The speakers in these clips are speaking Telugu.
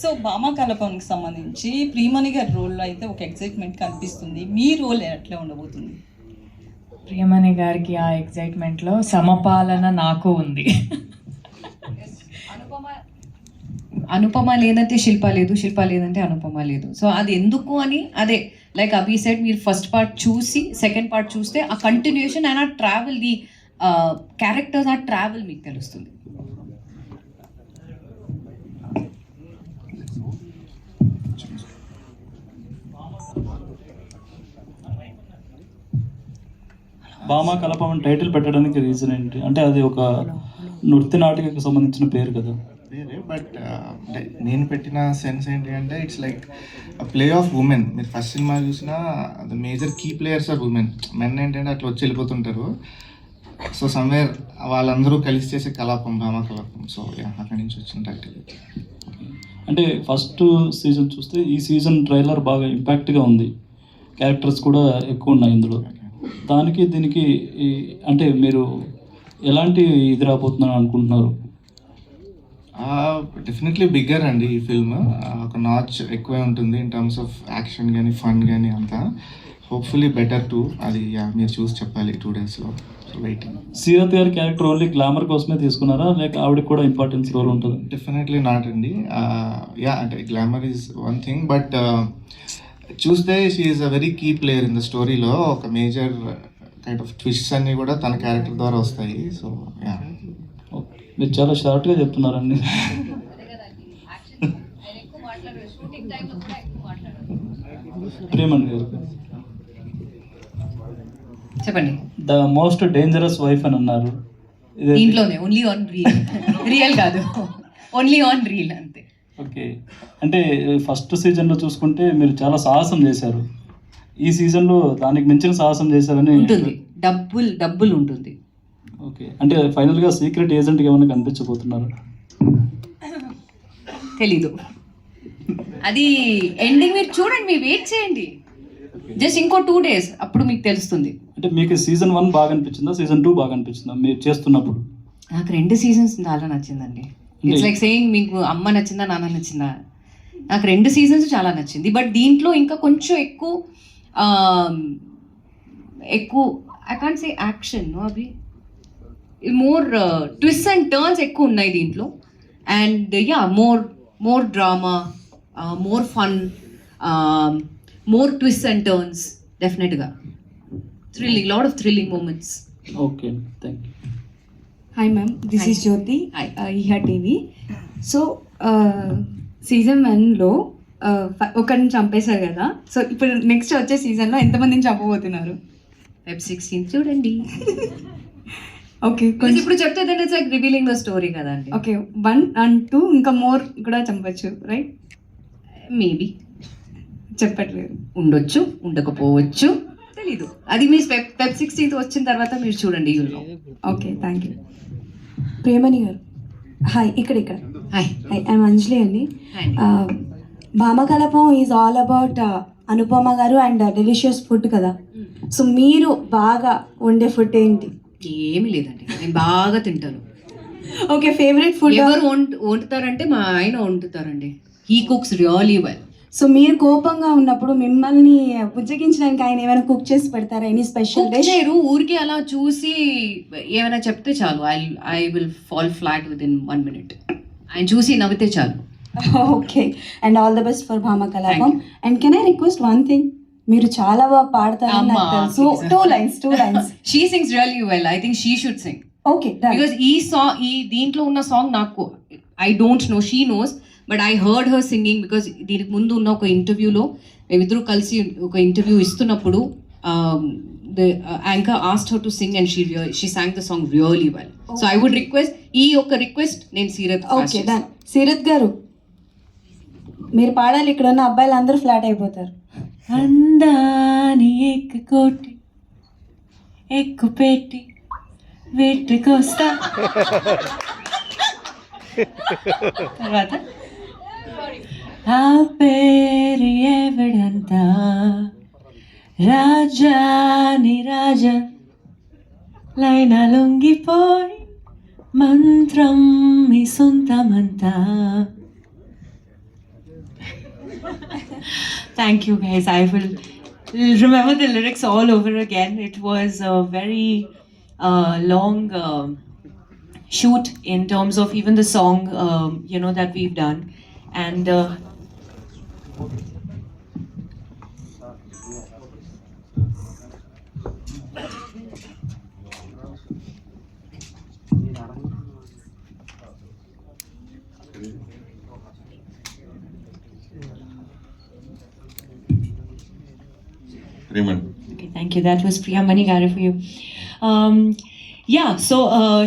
సో భామా కలపంకి సంబంధించి ప్రియమణి గారి రోల్లో అయితే ఒక ఎక్సైట్మెంట్ కనిపిస్తుంది. మీ రోల్ ఎట్లా ఉండబోతుంది? ప్రియమణి గారికి ఆ ఎక్సైట్మెంట్లో సమపాలన నాకు ఉంది. అనుపమ లేదంటే శిల్ప లేదు, శిల్ప లేదంటే అనుపమ లేదు. సో అది ఎందుకు అని అదే లైక్ అభి సెడ్, మీరు ఫస్ట్ పార్ట్ చూసి సెకండ్ పార్ట్ చూస్తే ఆ కంటిన్యూషన్ అండ్ ఆ ట్రావెల్, ది క్యారెక్టర్స్, ఆ ట్రావెల్ మీకు తెలుస్తుంది. భామా కలపం టైటిల్ పెట్టడానికి రీజన్ ఏంటి? అంటే అది ఒక నృత్య నాటికకు సంబంధించిన పేరు కదా. వేరే బట్ నేను పెట్టిన సెన్స్ ఏంటి అంటే it's like play of women. మీరు ఫస్ట్ సినిమా చూసినా the major key players are women. Men ఏంటంటే అట్లా వచ్చి వెళ్ళిపోతుంటారు. సో సమ్వేర్ వాళ్ళందరూ కలిసి చేసే కలాపం భామా కలాపం. సో అక్కడి నుంచి వచ్చిన టైటిల్. అంటే ఫస్ట్ సీజన్ చూస్తే ఈ సీజన్ ట్రైలర్ బాగా ఇంపాక్ట్గా ఉంది, క్యారెక్టర్స్ కూడా ఎక్కువ ఉన్నాయి ఇందులో. దానికి దీనికి అంటే మీరు ఎలాంటి ఇది రాబోతున్నాను అనుకుంటున్నారు? డెఫినెట్లీ బిగ్గర్ అండి ఈ ఫిల్మ్. ఒక నాచ్ ఎక్కువే ఉంటుంది ఇన్ టర్మ్స్ ఆఫ్ యాక్షన్ కానీ ఫన్ కానీ అంతా. హోప్ఫుల్లీ బెటర్ టు అది మీరు చూసి చెప్పాలి 2 daysలో. So waiting. సీరత్ గారి క్యారెక్టర్ ఓన్లీ గ్లామర్ కోసమే తీసుకున్నారా, లేక ఆవిడకి కూడా ఇంపార్టెన్స్ రోల్ ఉంటుంది? డెఫినెట్లీ నాట్ అండి. అంటే glamour is one thing, but చూస్తే she is a very key player in the స్టోరీలో. ఒక మేజర్ కైండ్ ఆఫ్ ట్విస్ట్స్ అన్నీ కూడా తన క్యారెక్టర్ ద్వారా వస్తాయి. సో మీరు చాలా షార్ట్గా చెప్తున్నారండి. ప్రియమణి గారు చెప్పండి. ద మోస్ట్ డేంజరస్ వైఫ్ అని అన్నారు. దీంట్లోనే ఓన్లీ ఆన్ రీల్, రియల్ కాదు, ఓన్లీ ఆన్ రీల్ అంతే. ఓకే, అంటే ఫస్ట్ సీజన్లో చూసుకుంటే మీరు చాలా సాహసం చేశారు. ఈ సీజన్లో దానికి మించిన సాహసం చేశారని ఉంటుంది. డబ్బులు ఉంటుంది. ఓకే, అంటే ఫైనల్గా సీక్రెట్ ఏజెంట్గా ఏమైనా కనిపించబోతున్నారు? తెలీదు, అది ఎండింగ్ మీరు చూడండి, మీరు వెయిట్ చేయండి. జస్ట్ ఇంకో 2 days అప్పుడు మీకు తెలుస్తుంది. అంటే మీకు సీజన్ 1 బాగా అనిపించిందా, సీజన్ 2 బాగా అనిపించిందా మీరు చేస్తున్నప్పుడు? నాకు 2 seasons చాలా నచ్చిందండి. ఇట్స్ లైక్ సేయింగ్ మీకు అమ్మ నచ్చిందా నాన్న నచ్చిందా. నాకు 2 seasons చాలా నచ్చింది. బట్ దీంట్లో ఇంకా కొంచెం ఎక్కువ I can't say action, no అభి, మోర్ ట్విస్ట్ అండ్ టర్న్స్ ఎక్కువ ఉన్నాయి దీంట్లో. And more drama, more fun, more twist and turns. డెఫినెట్గా thrilling, lot of thrilling moments. Okay, thank you. Hi ma'am, this is Jyothi, Eha TV. So season 1లో ఒకరిని చంపేశారు కదా. సో ఇప్పుడు నెక్స్ట్ వచ్చే సీజన్లో ఎంతమందిని చంపబోతున్నారు? Feb 16 చూడండి. ఓకే, ఇప్పుడు చెప్తే it's like revealing the story కదా అండి. ఓకే, 1 and 2 ఇంకా మోర్ కూడా చంపచ్చు, రైట్? మేబీ చెప్పట్లేదు, ఉండొచ్చు, ఉండకపోవచ్చు, తెలీదు. అది మీ Feb 16 వచ్చిన తర్వాత మీరు చూడండి, you know. Okay, thank you. Priyamani గారు హాయ్. ఇక్కడ హాయ్, ఐఎమ్ అంజలి అండి. భామకలపం ఈజ్ ఆల్ అబౌట్ అనుపమ గారు అండ్ డెలిషియస్ ఫుడ్ కదా. సో మీరు బాగా వండే ఫుడ్ ఏంటి? ఏమీ లేదండి, నేను బాగా తింటాను. ఓకే, ఫేవరెట్ ఫుడ్ ఎవరు వండుతారంటే మా ఆయన వండుతారండి. He cooks really well. So మీరు కోపంగా ఉన్నప్పుడు మిమ్మల్ని బుజ్జగించడానికి ఆయన ఏమైనా కుక్ చేసి పెడతారా? Any special dish? చేయరు, ఊరికి అలా చూసి ఏమైనా చెప్తే చాలు, I will fall flat within 1 minute. ఆయన చూసి నవ్వితే చాలు. Okay, and all the best for Bhamakalapam. And can I request one thing? మీరు చాలా బాగా పాడతారని నాకు తెలుసు. 2 lines. She sings really well. I think she should sing. Okay, done. Because ఈ దీంట్లో ఉన్న సాంగ్ నాకు, I don't know, she knows, but I heard her singing because దీనికి ముందు ఉన్న ఒక ఇంటర్వ్యూలో మేమిద్దరు కలిసి ఒక ఇంటర్వ్యూ ఇస్తున్నప్పుడు the anchor asked her to sing and she sang the song really well. So I would request, ఈ ఒక రిక్వెస్ట్ నేను సీరత్. Okay, done. సీరత్ గారు మీరు పాడాలి, ఇక్కడ ఉన్న అబ్బాయిలు అందరూ ఫ్లాట్ అయిపోతారు. అందాని ఎక్కుకోటి ఎక్కు పెట్టి వెట్టుకొస్తా. తర్వాత ఆ పేరు ఎవడంతా రాజాని రాజా లైన లొంగిపోయి మంత్రం మీ సొంతమంతా. Thank you, guys. I will remember the lyrics all over again. It was a very long shoot in terms of even the song, that we've done. And Raymond. okay, thank you. That was Priya Manigare for you. So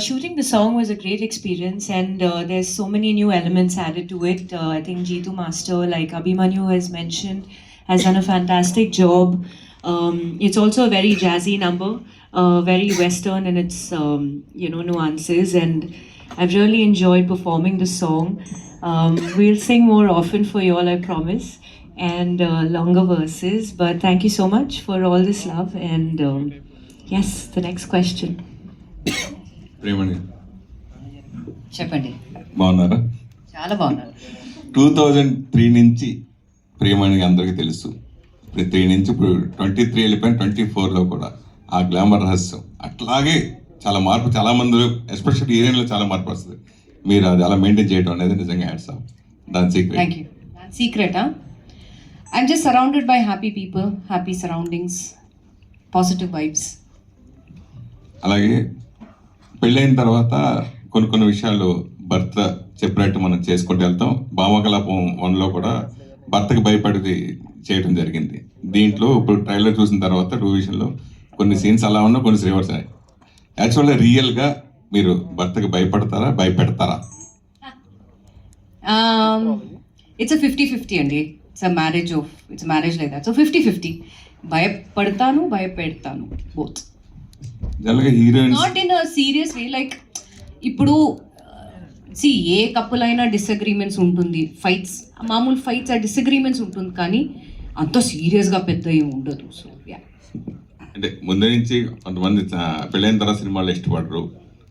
shooting the song was a great experience, and there's so many new elements added to it. I think Jeetu Master, like Abhimanyu has mentioned, has done a fantastic job. It's also a very jazzy number, very Western in its nuances, and I've really enjoyed performing the song. We'll sing more often for you all, I promise, and longer verses. But thank you so much for all this love. And yes, the next question. Raymond. చెప్పండి. బాగున్నారా? చాలా బాగున్నారు. 2003 నుంచి ప్రియమణికి అందరికీ తెలుసు. 3 నుంచి ఇప్పుడు 23 వెళ్ళిపోయిన 24లో కూడా ఆ గ్లామర్ రహస్యం అట్లాగే చాలా మార్పు, చాలా మంది ఎస్పెషల్లీ ఏరియాలో చాలా మార్పు వస్తుంది. మీరు అది అలా మెయింటైన్ చేయడం అనేది నిజంగా హ్యాట్స్ ఆఫ్. దాని సీక్రెట్. Thank you. సీక్రెటా? I'm just surrounded by happy people, happy surroundings, positive vibes. అలాగే పెళ్ళైన తర్వాత కొన్ని విషయాలు భర్త చెప్పినట్టు మనం చేసుకుంటూ వెళ్తాం. భామకలాపం 1లో కూడా భర్తకి భయపడి చేయడం జరిగింది. దీంట్లో ఇప్పుడు ట్రైలర్ చూసిన తర్వాత 2 విషయంలో కొన్ని సీన్స్ అలా ఉన్నా, కొన్ని రివర్స్ అయ్యాయి. యాక్చువల్గా రియల్గా మీరు భర్తకి భయపడతారా, భయపెడతారా? ఇట్స్ 50-50 అండి. It's marriage like that. So 50-50. భయపడతాను, భయపెడతాను, బోత్. జనరల్గా heroines not in a serious way. Like ఇప్పుడు ఏ కపుల్ అయినా డిసగ్రీమెంట్స్ ఉంటుంది, ఫైట్స్, మామూలు ఫైట్స్ ఆ డిసగ్రీమెంట్స్ ఉంటుంది, కానీ అంత సీరియస్గా పెద్ద ఏమి ఉండదు. సో యా, అంటే ముందు నుంచి కొంతమంది పెళ్ళైన తర్వాత సినిమాలు ఇష్టపడరు.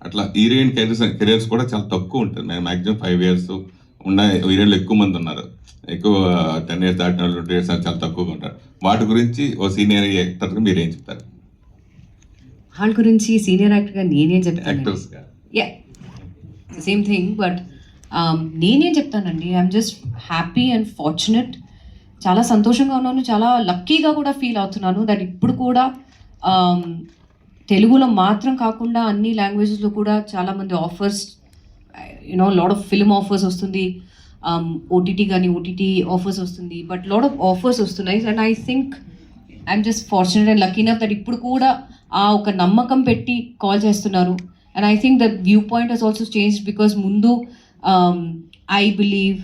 అట్లా హీరోయిన్ కెరియర్స్ కూడా చాలా తక్కువ ఉంటుంది. మ్యాక్సిమం 5 years ఉన్న హీరోయిన్లు ఎక్కువ మంది ఉన్నారు. ఎక్కువ 10 years దాటిన వాళ్ళు 20 years చాలా తక్కువగా ఉంటారు. వాటి గురించి ఓ సీనియర్ యాక్టర్గా మీరు ఏం చెప్తారు? వాళ్ళ గురించి సీనియర్ యాక్టర్గా నేనేం చెప్తాను? యాక్టర్స్గా యా, సేమ్ థింగ్. బట్ నేనేం చెప్తానండి, I'm just happy and fortunate. చాలా సంతోషంగా ఉన్నాను, చాలా లక్కీగా కూడా ఫీల్ అవుతున్నాను దట్ ఇప్పుడు కూడా తెలుగులో మాత్రం కాకుండా అన్ని లాంగ్వేజెస్లో కూడా చాలామంది offers, lot of film offers వస్తుంది, ఓటీటీ కానీ ఓటీటీ ఆఫర్స్ వస్తుంది, బట్ లాట్ ఆఫ్ ఆఫర్స్ వస్తున్నాయి. And I think I'm just fortunate and lucky enough that ఇప్పుడు కూడా ఆ ఒక నమ్మకం పెట్టి కాల్ చేస్తున్నారు. And I think that view point has also changed because ముందు I believe,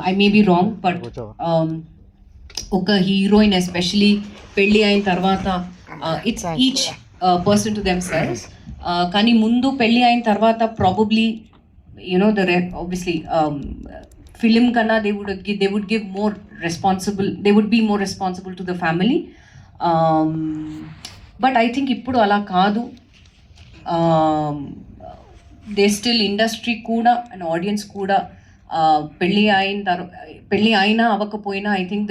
I may be wrong, but ఒక హీరోయిన్ ఎస్పెషలీ పెళ్ళి అయిన తర్వాత it's each person to themselves. కానీ ముందు పెళ్ళి అయిన తర్వాత probably obviously film kanda they would give more responsible, they would be more responsible to the family, but I think ippudu ala kaadu. They still industry kuda and audience kuda pelli aina avakapoyina I think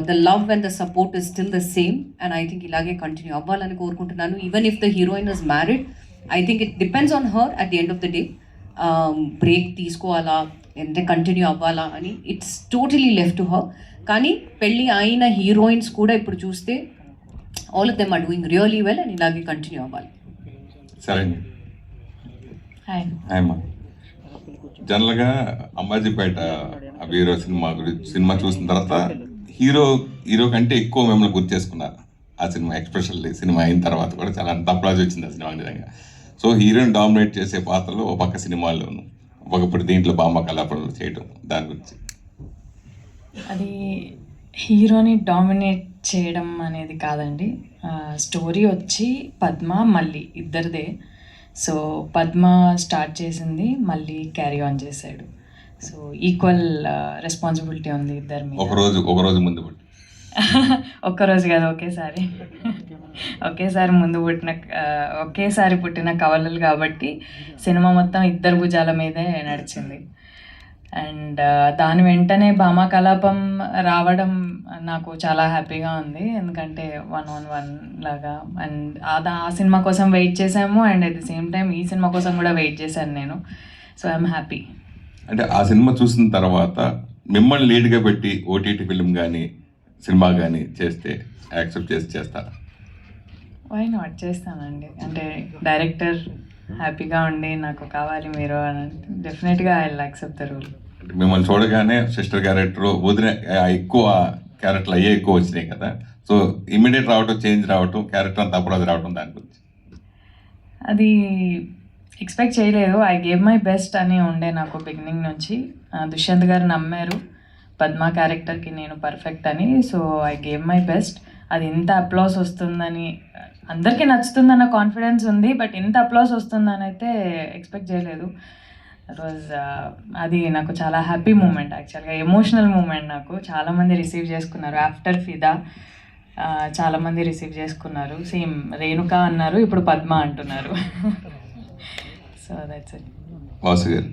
the love and the support is still the same, and I think ilage continue avvalani korukuntunnanu. Even if the heroine is married, I think it depends on her at the end of the day. Break తీసుకోవాలా అంటే కంటిన్యూ అవ్వాలా అని it's totally left to her. కానీ పెళ్ళి అయిన హీరోయిన్స్ కూడా ఇప్పుడు చూస్తే all of them are doing really well and ఇలాగే కంటిన్యూ అవ్వాలి. సరే అండి. హాయ్ అమ్మా. జనరల్గా అంబాజీపేట వీరో సినిమా చూసిన తర్వాత హీరో కంటే ఎక్కువ మిమ్మల్ని గుర్తు చేసుకున్నారు ఆ సినిమా. ఎక్స్పెషల్లీ సినిమా అయిన తర్వాత కూడా చాలా అంత అప్లాజ్ వచ్చింది ఆ సినిమా నిజంగా. సో హీరోని డామినేట్ చేసే పాత్రలు ఒక పక్క సినిమాల్లోను, ఒకప్పుడు దీంట్లో బామ్మ కళాపనలు చేయడం, దాని గురించి. అది హీరోని డామినేట్ చేయడం అనేది కాదండి. స్టోరీ వచ్చి పద్మ మళ్ళీ ఇద్దరిదే. సో పద్మ స్టార్ట్ చేసింది, మళ్ళీ క్యారీ ఆన్ చేశాడు. సో ఈక్వల్ రెస్పాన్సిబిలిటీ ఉంది ఇద్దరి మీద. ఒకరోజు ముందు ఒక్కరోజు కాదు, ఒకేసారి ముందు ఒకేసారి పుట్టిన కవలలు కాబట్టి సినిమా మొత్తం ఇద్దరు భుజాల మీదే నడిచింది. అండ్ దాని వెంటనే భామా కలాపం రావడం నాకు చాలా హ్యాపీగా ఉంది, ఎందుకంటే 1-on-1 లాగా. అండ్ ఆ సినిమా కోసం వెయిట్ చేశాము, and at the same time ఈ సినిమా కోసం కూడా వెయిట్ చేశాను నేను. So I'm happy. అంటే ఆ సినిమా చూసిన తర్వాత మిమ్మల్ని లీడ్గా పెట్టి ఓటీటీ ఫిల్మ్ కానీ సినిమా కానీ చేస్తే యాక్సెప్ట్ చేస్తారా? వై నాట్, చేస్తానండి. అంటే డైరెక్టర్ హ్యాపీగా ఉండి నాకు కావాలి మీరు అని డెఫినెట్గా I will accept the role. అంటే మిమ్మల్ని చూడగానే సిస్టర్ క్యారెక్టర్ వదిన ఎక్కువ క్యారెక్టర్లు అయ్యే ఎక్కువ వచ్చినాయి కదా, సో ఇమీడియట్ రావటం, చేంజ్ రావటం, క్యారెక్టర్ అంతా అప్పుడు అది రావటం, దాని గురించి అది ఎక్స్పెక్ట్ చేయలేదు. ఐ గేవ్ మై బెస్ట్ అని ఉండే నాకు బిగినింగ్ నుంచి. దుష్యంత్ గారు నమ్మారు పద్మ క్యారెక్టర్కి నేను పర్ఫెక్ట్ అని. So I gave my best. అది ఇంత అప్లాస్ వస్తుందని, అందరికీ నచ్చుతుందన్న కాన్ఫిడెన్స్ ఉంది, బట్ ఇంత అప్లాస్ వస్తుందని అయితే ఎక్స్పెక్ట్ చేయలేదు. దట్ వాజ్ అది నాకు చాలా హ్యాపీ మూమెంట్, యాక్చువల్గా ఎమోషనల్ మూమెంట్. నాకు చాలామంది రిసీవ్ చేసుకున్నారు ఆఫ్టర్ ఫిదా, చాలామంది రిసీవ్ చేసుకున్నారు. సేమ్ రేణుక అన్నారు, ఇప్పుడు పద్మ అంటున్నారు. So that's it. వాసు గారు